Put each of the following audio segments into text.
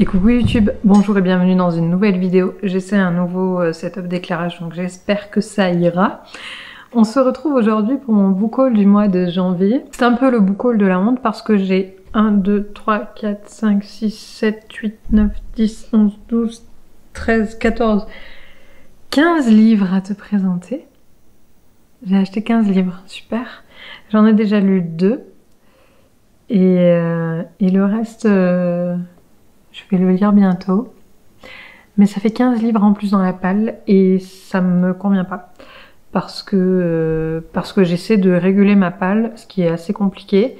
Et coucou YouTube, bonjour et bienvenue dans une nouvelle vidéo. J'essaie un nouveau setup d'éclairage, donc j'espère que ça ira. On se retrouve aujourd'hui pour mon book haul du mois de janvier. C'est un peu le book haul de la honte parce que j'ai 1, 2, 3, 4, 5, 6, 7, 8, 9, 10, 11, 12, 13, 14, 15 livres à te présenter. J'ai acheté 15 livres, super. J'en ai déjà lu 2. Et le reste... je vais le lire bientôt. Mais ça fait 15 livres en plus dans la palle et ça me convient pas. Parce que j'essaie de réguler ma palle, ce qui est assez compliqué.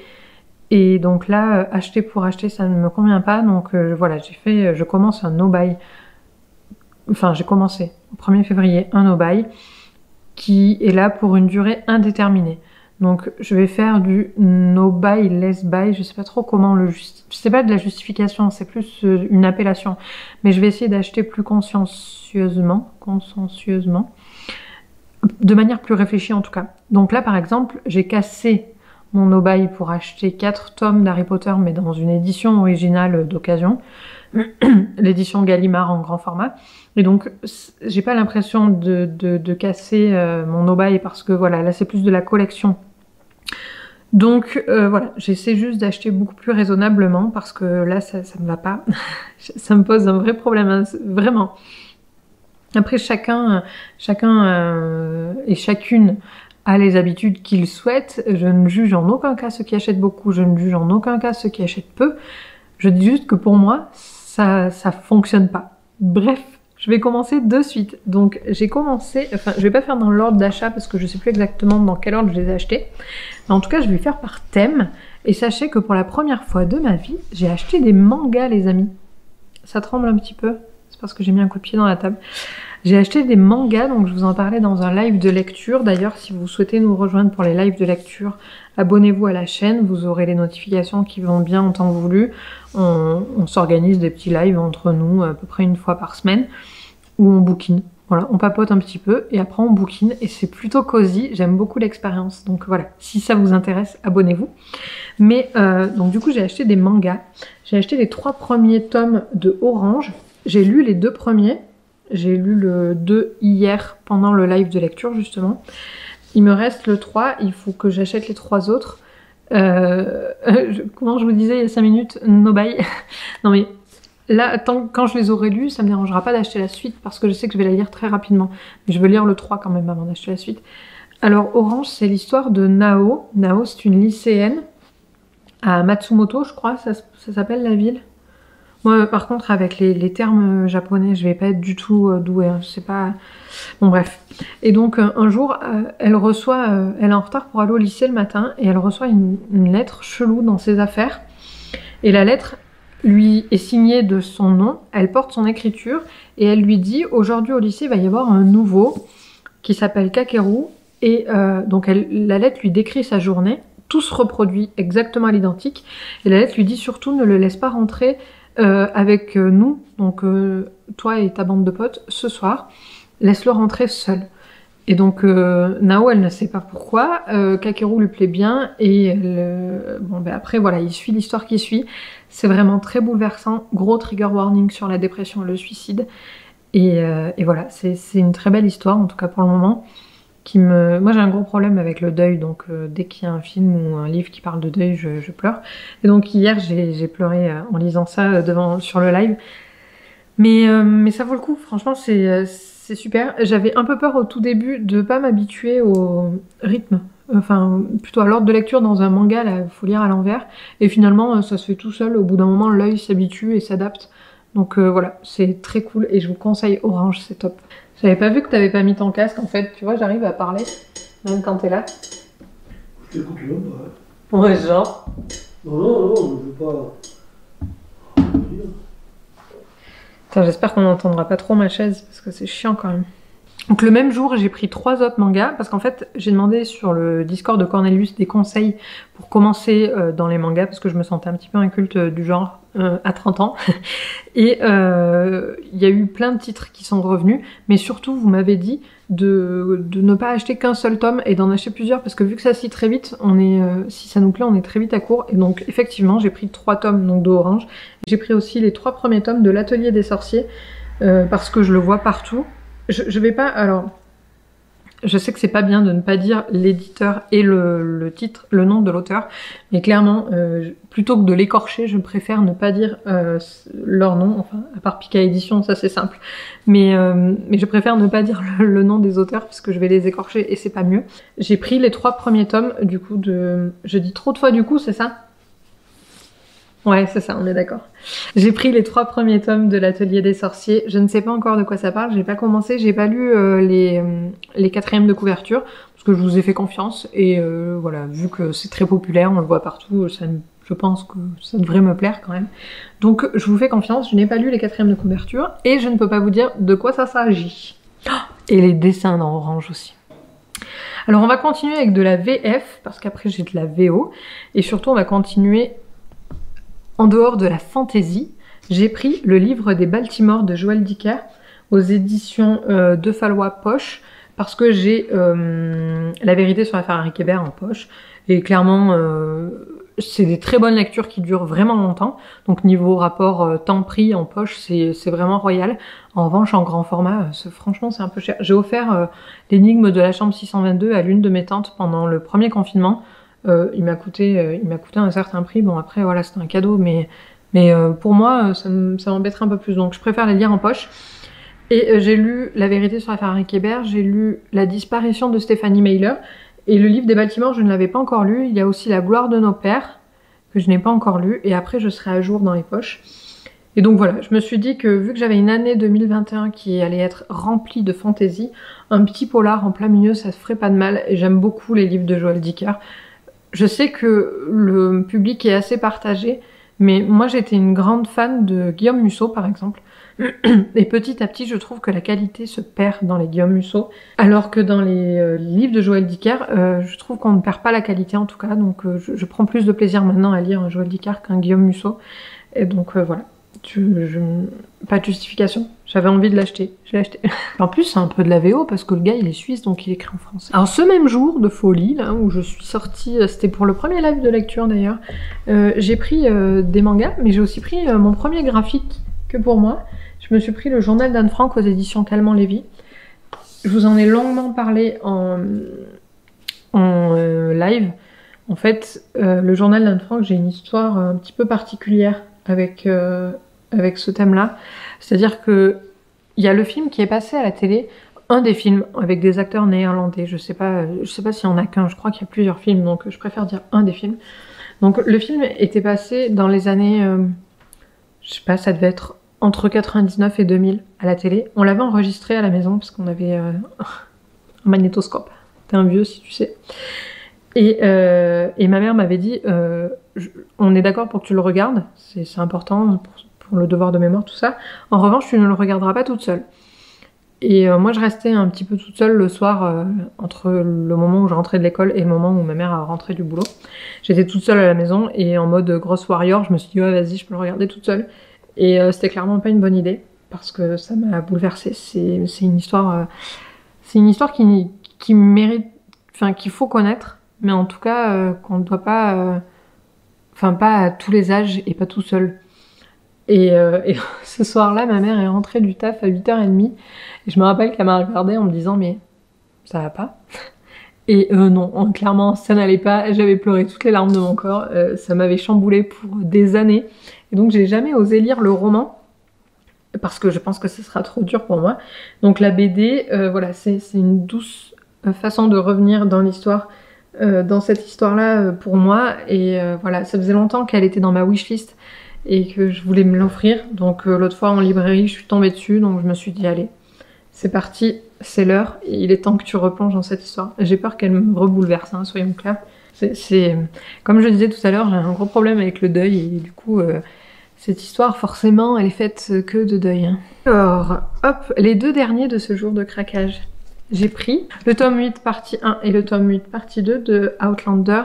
Et donc là, acheter pour acheter, ça ne me convient pas. Donc voilà, je commence un no-buy. Enfin, j'ai commencé au 1er février un no-buy qui est là pour une durée indéterminée. Donc je vais faire du no buy, less buy, je sais pas trop comment le c'est pas de la justification, c'est plus une appellation. Mais je vais essayer d'acheter plus consciencieusement, de manière plus réfléchie en tout cas. Donc là par exemple, j'ai cassé mon no buy pour acheter 4 tomes d'Harry Potter, mais dans une édition originale d'occasion, l'édition Gallimard en grand format. Et donc j'ai pas l'impression de casser mon no buy parce que voilà, là c'est plus de la collection. Donc voilà, j'essaie juste d'acheter beaucoup plus raisonnablement parce que là ça me va pas. Ça me pose un vrai problème, hein, vraiment. Après chacun et chacune a les habitudes qu'il souhaite. Je ne juge en aucun cas ceux qui achètent beaucoup, je ne juge en aucun cas ceux qui achètent peu. Je dis juste que pour moi, ça fonctionne pas. Bref. Je vais commencer de suite. Donc j'ai commencé, enfin je vais pas faire dans l'ordre d'achat parce que je sais plus exactement dans quel ordre je les ai achetés. Mais en tout cas je vais faire par thème. Et sachez que pour la première fois de ma vie, j'ai acheté des mangas les amis. Ça tremble un petit peu, c'est parce que j'ai mis un coup de pied dans la table. J'ai acheté des mangas, donc je vous en parlais dans un live de lecture. D'ailleurs si vous souhaitez nous rejoindre pour les lives de lecture, abonnez-vous à la chaîne, vous aurez les notifications qui vont bien en temps voulu. On s'organise des petits lives entre nous à peu près une fois par semaine où on bouquine. Voilà, on papote un petit peu et après on bouquine et c'est plutôt cosy, j'aime beaucoup l'expérience. Donc voilà, si ça vous intéresse, abonnez-vous. Mais donc du coup j'ai acheté des mangas. J'ai acheté les 3 premiers tomes de Orange. J'ai lu les 2 premiers. J'ai lu le 2 hier pendant le live de lecture justement. Il me reste le 3, il faut que j'achète les 3 autres. Comment je vous disais il y a 5 minutes, no buy. Non mais là, quand je les aurai lus, ça me dérangera pas d'acheter la suite parce que je sais que je vais la lire très rapidement. Mais je veux lire le 3 quand même avant d'acheter la suite. Alors Orange, c'est l'histoire de Nao. Nao, c'est une lycéenne à Matsumoto, je crois, ça s'appelle la ville. Moi, par contre, avec les termes japonais, je vais pas être du tout douée. Hein, je sais pas... Bon, bref. Et donc, un jour, elle est en retard pour aller au lycée le matin, et elle reçoit une lettre chelou dans ses affaires. Et la lettre lui est signée de son nom, elle porte son écriture, et elle lui dit, aujourd'hui au lycée, il va y avoir un nouveau qui s'appelle Kakeru, et donc la lettre lui décrit sa journée, tout se reproduit exactement à l'identique, et la lettre lui dit surtout, ne le laisse pas rentrer avec nous, donc toi et ta bande de potes, ce soir, laisse-le rentrer seul. Et donc Nao, elle ne sait pas pourquoi, Kakeru lui plaît bien, et bon, ben après voilà, il suit l'histoire qui suit, c'est vraiment très bouleversant, gros trigger warning sur la dépression et le suicide, et voilà, c'est une très belle histoire, en tout cas pour le moment, moi j'ai un gros problème avec le deuil, donc dès qu'il y a un film ou un livre qui parle de deuil, je pleure. Et donc hier j'ai pleuré en lisant ça sur le live. Mais ça vaut le coup, franchement c'est super. J'avais un peu peur au tout début de pas m'habituer au rythme, enfin plutôt à l'ordre de lecture dans un manga, là, faut lire à l'envers. Et finalement ça se fait tout seul, au bout d'un moment l'œil s'habitue et s'adapte. Donc voilà, c'est très cool et je vous conseille Orange, c'est top. J'avais pas vu que t'avais pas mis ton casque en fait, tu vois, j'arrive à parler, même quand t'es là. Je t'écoute même pas. Ouais, genre. Non, je veux pas. Attends, j'espère qu'on n'entendra pas trop ma chaise parce que c'est chiant quand même. Donc le même jour, j'ai pris 3 autres mangas, parce qu'en fait, j'ai demandé sur le Discord de Cornelius des conseils pour commencer dans les mangas, parce que je me sentais un petit peu inculte du genre à 30 ans. Et il y a eu plein de titres qui sont revenus, mais surtout, vous m'avez dit de ne pas acheter qu'un seul tome et d'en acheter plusieurs, parce que vu que ça se lit très vite, si ça nous plaît, on est très vite à court. Et donc effectivement, j'ai pris 3 tomes donc, d'Orange. J'ai pris aussi les 3 premiers tomes de l'Atelier des Sorciers, parce que je le vois partout. Je vais pas... Alors, je sais que c'est pas bien de ne pas dire l'éditeur et le titre, le nom de l'auteur, mais clairement, plutôt que de l'écorcher, je préfère ne pas dire leur nom, enfin, à part Pika Édition, ça c'est simple. Mais je préfère ne pas dire le nom des auteurs, parce que je vais les écorcher et c'est pas mieux. J'ai pris les 3 premiers tomes, du coup, de... Je dis trop de fois du coup, c'est ça ? Ouais, c'est ça, on est d'accord. J'ai pris les 3 premiers tomes de l'Atelier des Sorciers. Je ne sais pas encore de quoi ça parle, j'ai pas commencé, j'ai pas lu les 4e de couverture, parce que je vous ai fait confiance, et voilà, vu que c'est très populaire, on le voit partout, je pense que ça devrait me plaire quand même. Donc je vous fais confiance, je n'ai pas lu les 4e de couverture, et je ne peux pas vous dire de quoi ça s'agit. Et les dessins dans Orange aussi. Alors on va continuer avec de la VF, parce qu'après j'ai de la VO, et surtout on va continuer... En dehors de la fantaisie, j'ai pris le livre des Baltimore de Joël Dicker aux éditions de Fallois Poche, parce que j'ai La vérité sur l'affaire Henri Kébert en poche. Et clairement, c'est des très bonnes lectures qui durent vraiment longtemps. Donc niveau rapport temps-prix en poche, c'est vraiment royal. En revanche, en grand format, franchement, c'est un peu cher. J'ai offert l'énigme de la chambre 622 à l'une de mes tantes pendant le premier confinement. Il m'a coûté un certain prix. Bon après voilà, c'était un cadeau, mais pour moi ça m'embêterait un peu plus, donc je préfère les lire en poche. Et j'ai lu La vérité sur l'affaire Henri Kébert, j'ai lu La disparition de Stéphanie Meyler, et le livre des Baltimore je ne l'avais pas encore lu. Il y a aussi La gloire de nos pères que je n'ai pas encore lu, et après je serai à jour dans les poches. Et donc voilà, je me suis dit que vu que j'avais une année 2021 qui allait être remplie de fantaisie, un petit polar en plein milieu ça se ferait pas de mal, et j'aime beaucoup les livres de Joël Dicker. Je sais que le public est assez partagé, mais moi j'étais une grande fan de Guillaume Musso par exemple. Et petit à petit, je trouve que la qualité se perd dans les Guillaume Musso, alors que dans les livres de Joël Dicker, je trouve qu'on ne perd pas la qualité en tout cas. Donc je prends plus de plaisir maintenant à lire un Joël Dicker qu'un Guillaume Musso. Et donc voilà, pas de justification. J'avais envie de l'acheter, je l'ai acheté. En plus, c'est un peu de la VO parce que le gars il est suisse donc il écrit en français. Alors ce même jour de folie, là où je suis sortie, c'était pour le premier live de lecture d'ailleurs, j'ai pris des mangas, mais j'ai aussi pris mon premier graphique que pour moi. Je me suis pris le journal d'Anne Frank aux éditions Calment Lévy. Je vous en ai longuement parlé en live. En fait, le journal d'Anne Frank, j'ai une histoire un petit peu particulière avec ce thème-là. C'est-à-dire que il y a le film qui est passé à la télé, un des films avec des acteurs néerlandais. Je sais pas s'il y en a qu'un, je crois qu'il y a plusieurs films, donc je préfère dire un des films. Donc le film était passé dans les années, je sais pas, ça devait être entre 99 et 2000 à la télé. On l'avait enregistré à la maison parce qu'on avait un magnétoscope. T'es un vieux si tu sais. Et ma mère m'avait dit, on est d'accord pour que tu le regardes, c'est important pour le devoir de mémoire, tout ça. En revanche, tu ne le regarderas pas toute seule. Et moi, je restais un petit peu toute seule le soir, entre le moment où je rentrais de l'école et le moment où ma mère a rentré du boulot. J'étais toute seule à la maison et en mode grosse warrior, je me suis dit, ouais, vas-y, je peux le regarder toute seule. Et c'était clairement pas une bonne idée parce que ça m'a bouleversée. C'est une histoire qui mérite, enfin qu'il faut connaître, mais en tout cas qu'on ne doit pas, enfin pas à tous les âges et pas tout seul. Et ce soir-là, ma mère est rentrée du taf à 8h30 et je me rappelle qu'elle m'a regardée en me disant mais ça va pas? Et non, clairement ça n'allait pas, j'avais pleuré toutes les larmes de mon corps, ça m'avait chamboulée pour des années. Et donc j'ai jamais osé lire le roman parce que je pense que ce sera trop dur pour moi. Donc la BD, voilà, c'est une douce façon de revenir dans l'histoire, dans cette histoire-là pour moi. Et voilà, ça faisait longtemps qu'elle était dans ma wishlist et que je voulais me l'offrir. Donc l'autre fois en librairie, je suis tombée dessus, donc je me suis dit allez, c'est parti, c'est l'heure. Il est temps que tu replonges dans cette histoire. J'ai peur qu'elle me rebouleverse, hein, soyons clairs. Comme je disais tout à l'heure, j'ai un gros problème avec le deuil et du coup cette histoire forcément elle est faite que de deuil, hein. Alors hop, les deux derniers de ce jour de craquage. j'ai pris le tome 8 partie 1 et le tome 8 partie 2 de Outlander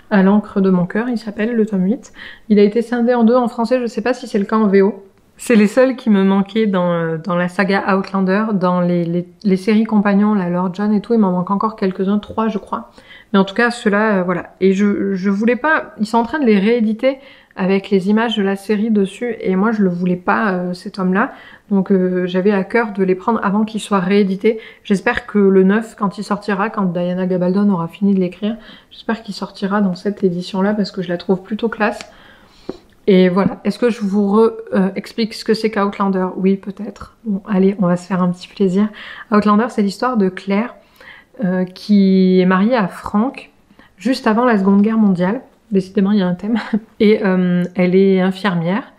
à l'encre de mon cœur, il s'appelle le tome 8. Il a été scindé en deux en français, je sais pas si c'est le cas en VO. C'est les seuls qui me manquaient dans la saga Outlander, dans les séries compagnons, la Lord John et tout, il m'en manque encore quelques-uns, 3 je crois. Mais en tout cas, ceux-là, voilà. Et je voulais pas... Ils sont en train de les rééditer avec les images de la série dessus, et moi je le voulais pas, ces tomes-là. Donc j'avais à cœur de les prendre avant qu'ils soient réédités. J'espère que le 9, quand il sortira, quand Diana Gabaldon aura fini de l'écrire, j'espère qu'il sortira dans cette édition-là, parce que je la trouve plutôt classe. Et voilà, est-ce que je vous explique ce que c'est qu'Outlander? Oui, peut-être. Bon, allez, on va se faire un petit plaisir. Outlander, c'est l'histoire de Claire qui est mariée à Frank juste avant la Seconde Guerre mondiale. Décidément, il y a un thème. Et elle est infirmière.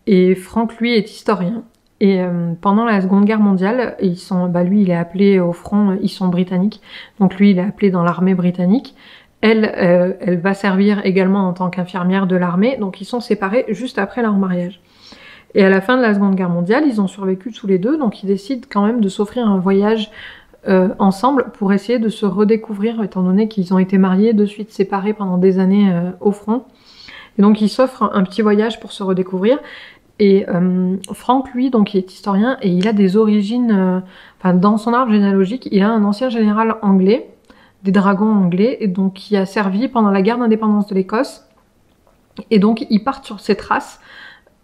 Et Frank, lui, est historien. Et pendant la Seconde Guerre mondiale, lui, il est appelé au front, ils sont britanniques. Donc lui, il est appelé dans l'armée britannique. Elle va servir également en tant qu'infirmière de l'armée, donc ils sont séparés juste après leur mariage. Et à la fin de la Seconde Guerre mondiale, ils ont survécu tous les deux, donc ils décident quand même de s'offrir un voyage ensemble pour essayer de se redécouvrir, étant donné qu'ils ont été mariés, de suite séparés pendant des années au front. Et donc ils s'offrent un petit voyage pour se redécouvrir. Et Frank, lui, donc il est historien et il a des origines, dans son arbre généalogique, il a un ancien général anglais, des dragons anglais, et donc qui a servi pendant la guerre d'indépendance de l'Écosse. Et donc ils partent sur ses traces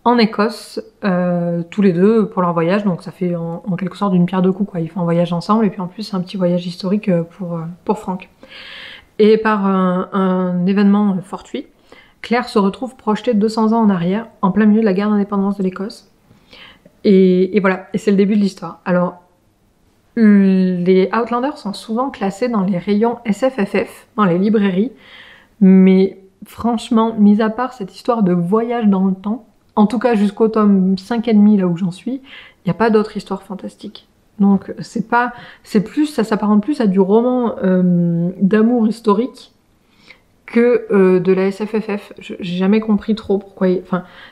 en Écosse, tous les deux pour leur voyage, donc ça fait en quelque sorte une pierre deux coups, quoi. Ils font un voyage ensemble, et puis en plus un petit voyage historique pour Frank. Et par un événement fortuit, Claire se retrouve projetée 200 ans en arrière, en plein milieu de la guerre d'indépendance de l'Écosse. Et voilà, et c'est le début de l'histoire. Alors, les Outlanders sont souvent classés dans les rayons SFFF, dans les librairies, mais franchement, mis à part cette histoire de voyage dans le temps, en tout cas jusqu'au tome 5,5 là où j'en suis, il n'y a pas d'autre histoire fantastique. Donc ça s'apparente plus à du roman d'amour historique que de la SFFF. J'ai jamais compris trop pourquoi...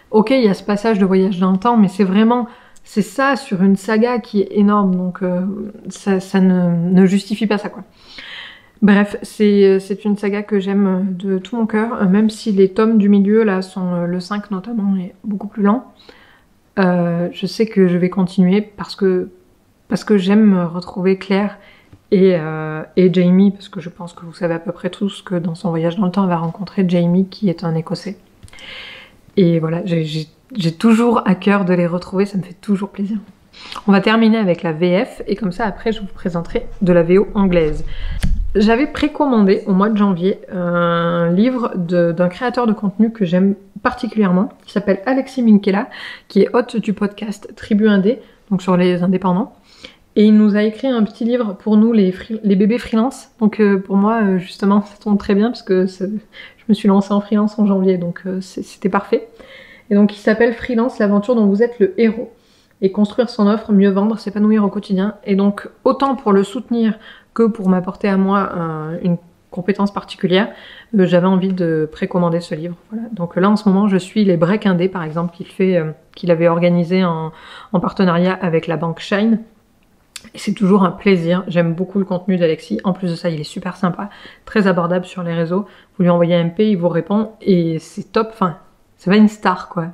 ok, il y a ce passage de voyage dans le temps, mais c'est ça sur une saga qui est énorme, donc ça ne justifie pas ça, quoi. Bref, c'est une saga que j'aime de tout mon cœur, même si les tomes du milieu, là, sont le 5 notamment, est beaucoup plus lent. Je sais que je vais continuer parce que j'aime retrouver Claire et Jamie, parce que je pense que vous savez à peu près tous que dans son voyage dans le temps, elle va rencontrer Jamie, qui est un Écossais. Et voilà, j'ai toujours à cœur de les retrouver, ça me fait toujours plaisir. On va terminer avec la VF, et comme ça, après, je vous présenterai de la VO anglaise. J'avais précommandé au mois de janvier un livre d'un créateur de contenu que j'aime particulièrement, qui s'appelle Alexis Minkela, qui est hôte du podcast Tribu Indé, donc sur les indépendants. Et il nous a écrit un petit livre pour nous, les bébés freelance. Donc pour moi, justement, ça tombe très bien, parce que je me suis lancée en freelance en janvier, donc c'était parfait. Et donc il s'appelle Freelance, l'aventure dont vous êtes le héros. Et construire son offre, mieux vendre, s'épanouir au quotidien. Et donc autant pour le soutenir que pour m'apporter à moi une compétence particulière, j'avais envie de précommander ce livre. Voilà. Donc là en ce moment je suis les breaks indés par exemple qu'il avait organisé en partenariat avec la banque Shine. Et c'est toujours un plaisir, j'aime beaucoup le contenu d'Alexis, en plus de ça il est super sympa, très abordable sur les réseaux, vous lui envoyez un MP, il vous répond, et c'est top, c'est pas une star quoi,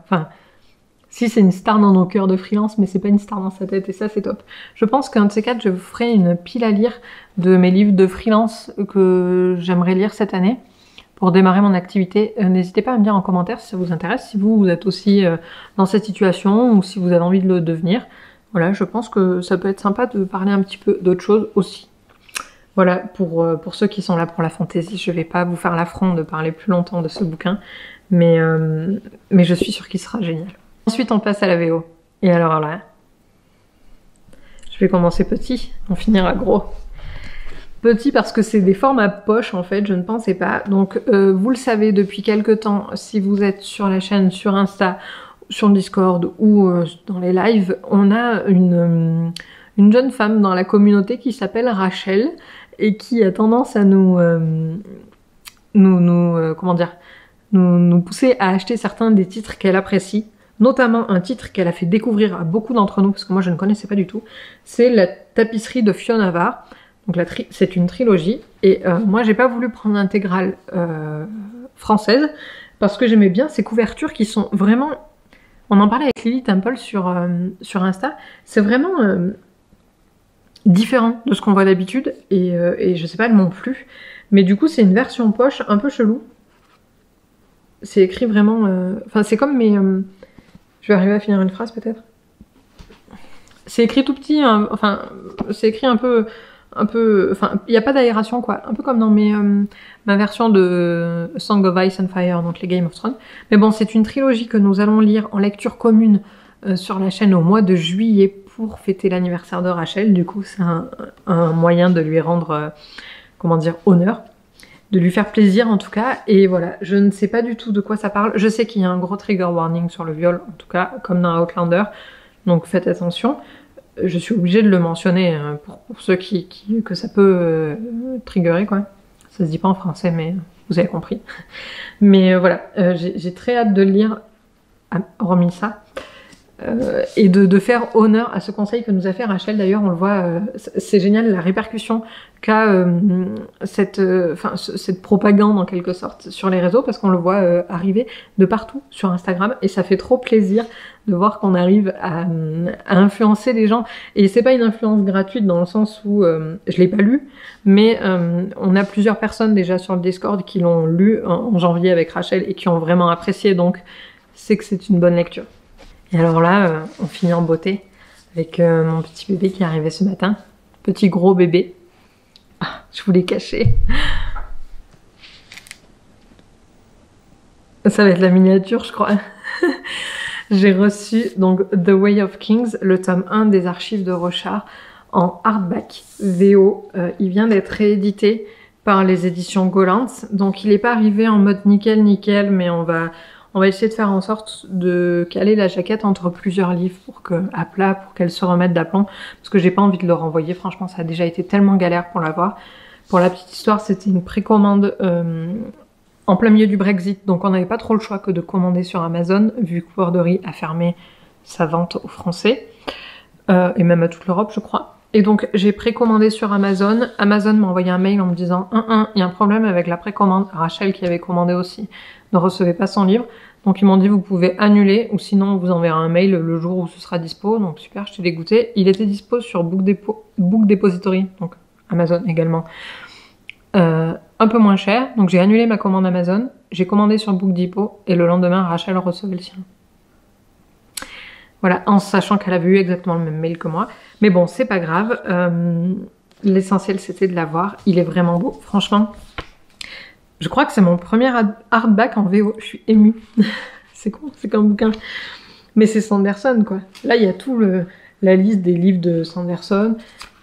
si c'est une star dans nos cœurs de freelance, mais c'est pas une star dans sa tête, et ça c'est top. Je pense qu'un de ces quatre, je vous ferai une pile à lire de mes livres de freelance que j'aimerais lire cette année, pour démarrer mon activité. N'hésitez pas à me dire en commentaire si ça vous intéresse, si vous êtes aussi dans cette situation, ou si vous avez envie de le devenir. Voilà, je pense que ça peut être sympa de parler un petit peu d'autre chose aussi. Voilà, pour ceux qui sont là pour la fantaisie, je vais pas vous faire l'affront de parler plus longtemps de ce bouquin, mais je suis sûre qu'il sera génial. Ensuite, on passe à la VO. Et alors là, je vais commencer petit, on finira gros. Petit parce que c'est des formats poche en fait, je ne pensais pas. Donc vous le savez depuis quelques temps, si vous êtes sur la chaîne, sur Insta, sur le Discord ou dans les lives, on a une jeune femme dans la communauté qui s'appelle Rachel et qui a tendance à nous pousser à acheter certains des titres qu'elle apprécie, notamment un titre qu'elle a fait découvrir à beaucoup d'entre nous, parce que moi je ne connaissais pas du tout, c'est La tapisserie de Fiona Var. Donc c'est une trilogie. Et moi, j'ai pas voulu prendre l'intégrale française parce que j'aimais bien ces couvertures qui sont vraiment... On en parlait avec Lily Temple sur Insta. C'est vraiment différent de ce qu'on voit d'habitude. Et je sais pas, elles m'ont plu. Mais du coup, c'est une version poche un peu chelou. C'est écrit vraiment... Enfin, c'est comme mes... Je vais arriver à finir une phrase peut-être. C'est écrit tout petit, hein, enfin, c'est écrit un peu... Enfin, il n'y a pas d'aération quoi. Un peu comme dans ma version de Song of Ice and Fire, donc les Game of Thrones. Mais bon, c'est une trilogie que nous allons lire en lecture commune sur la chaîne au mois de juillet pour fêter l'anniversaire de Rachel. Du coup, c'est un moyen de lui rendre, comment dire, honneur. De lui faire plaisir en tout cas, et voilà, je ne sais pas du tout de quoi ça parle. Je sais qu'il y a un gros trigger warning sur le viol, en tout cas, comme dans Outlander, donc faites attention. Je suis obligée de le mentionner pour ceux que ça peut triggerer, quoi. Ça se dit pas en français, mais vous avez compris. Mais voilà, j'ai très hâte de le lire, hormis ça. Et de faire honneur à ce conseil que nous a fait Rachel. D'ailleurs, on le voit, c'est génial la répercussion qu'a cette propagande en quelque sorte sur les réseaux, parce qu'on le voit arriver de partout sur Instagram, et ça fait trop plaisir de voir qu'on arrive à influencer les gens. Et c'est pas une influence gratuite dans le sens où je l'ai pas lu, mais on a plusieurs personnes déjà sur le Discord qui l'ont lu en janvier avec Rachel et qui ont vraiment apprécié, donc c'est que c'est une bonne lecture. Et alors là, on finit en beauté avec mon petit bébé qui est arrivé ce matin. Petit gros bébé. Ah, je vous l'ai caché. Ça va être la miniature, je crois. J'ai reçu donc The Way of Kings, le tome 1 des archives de Rochard, en hardback VO. Il vient d'être réédité par les éditions Gollant. Donc il n'est pas arrivé en mode nickel, mais on va essayer de faire en sorte de caler la jaquette entre plusieurs livres à plat, pour qu'elle se remette d'aplomb, parce que j'ai pas envie de le renvoyer. Franchement, ça a déjà été tellement galère pour l'avoir. Pour la petite histoire, c'était une précommande en plein milieu du Brexit, donc on n'avait pas trop le choix que de commander sur Amazon, vu que Wordery a fermé sa vente aux Français, et même à toute l'Europe, je crois. Et donc j'ai précommandé sur Amazon. Amazon m'a envoyé un mail en me disant il y a un problème avec la précommande. Rachel, qui avait commandé aussi, ne recevait pas son livre. Donc ils m'ont dit vous pouvez annuler, ou sinon on vous enverra un mail le jour où ce sera dispo. Donc super, j'étais dégoûtée. Il était dispo sur Book Depository, donc Amazon également. Un peu moins cher, donc j'ai annulé ma commande Amazon, j'ai commandé sur Book Depot, et le lendemain Rachel recevait le sien. Voilà, en sachant qu'elle avait eu exactement le même mail que moi. Mais bon, c'est pas grave. L'essentiel, c'était de l'avoir. Il est vraiment beau. Franchement, je crois que c'est mon premier hardback en VO. Je suis émue. C'est con, c'est comme bouquin. Mais c'est Sanderson, quoi. Là, il y a tout la liste des livres de Sanderson.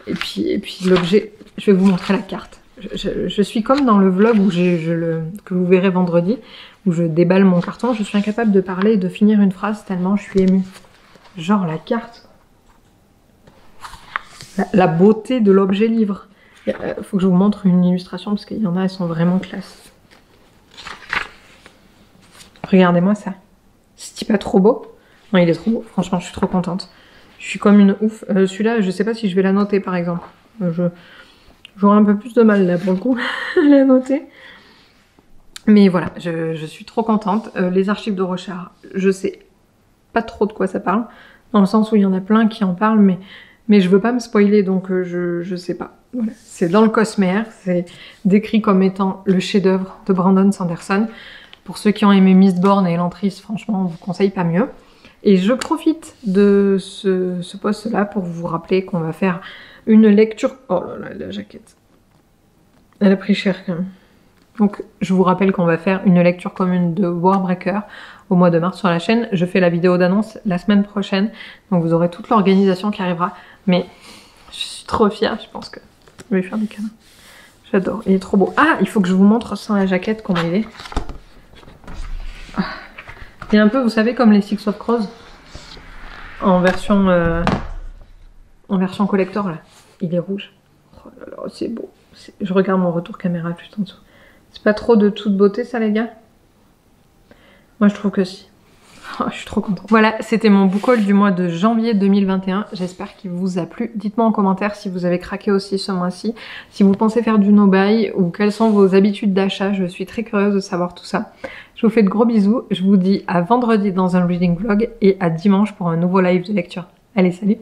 Et puis l'objet... Je vais vous montrer la carte. Je suis comme dans le vlog que vous verrez vendredi, où je déballe mon carton. Je suis incapable de parler et de finir une phrase tellement je suis émue. Genre la carte. La beauté de l'objet livre. Faut que je vous montre une illustration parce qu'il y en a, elles sont vraiment classe. Regardez-moi ça. C'est pas trop beau? Non, il est trop beau. Franchement, je suis trop contente. Je suis comme une ouf. Celui-là, je sais pas si je vais la noter par exemple. J'aurai un peu plus de mal là pour le coup à la noter. Mais voilà, je suis trop contente. Les archives de Rochard, je sais pas trop de quoi ça parle, dans le sens où il y en a plein qui en parlent, mais je veux pas me spoiler, donc je sais pas. Voilà. C'est dans le Cosmere, c'est décrit comme étant le chef-d'œuvre de Brandon Sanderson. Pour ceux qui ont aimé Mistborn et Elantris, franchement, on vous conseille pas mieux. Et je profite de ce post-là pour vous rappeler qu'on va faire une lecture... Oh là là, la jaquette. Elle a pris cher quand même. Donc je vous rappelle qu'on va faire une lecture commune de Warbreaker au mois de mars sur la chaîne. Je fais la vidéo d'annonce la semaine prochaine, donc vous aurez toute l'organisation qui arrivera. Mais je suis trop fière, je pense que je vais lui faire des câlins. J'adore, il est trop beau. Ah, il faut que je vous montre sans la jaquette comment il est. Il est un peu, vous savez, comme les Six of Crows en version collector là. Il est rouge. Oh là là, c'est beau. Je regarde mon retour caméra juste en dessous. C'est pas trop de toute beauté ça les gars? Moi je trouve que si. Oh, Je suis trop contente. Voilà, c'était mon book haul du mois de janvier 2021. J'espère qu'il vous a plu. Dites-moi en commentaire si vous avez craqué aussi ce mois-ci, si vous pensez faire du no-buy ou quelles sont vos habitudes d'achat. Je suis très curieuse de savoir tout ça. Je vous fais de gros bisous. Je vous dis à vendredi dans un reading vlog et à dimanche pour un nouveau live de lecture. Allez, salut!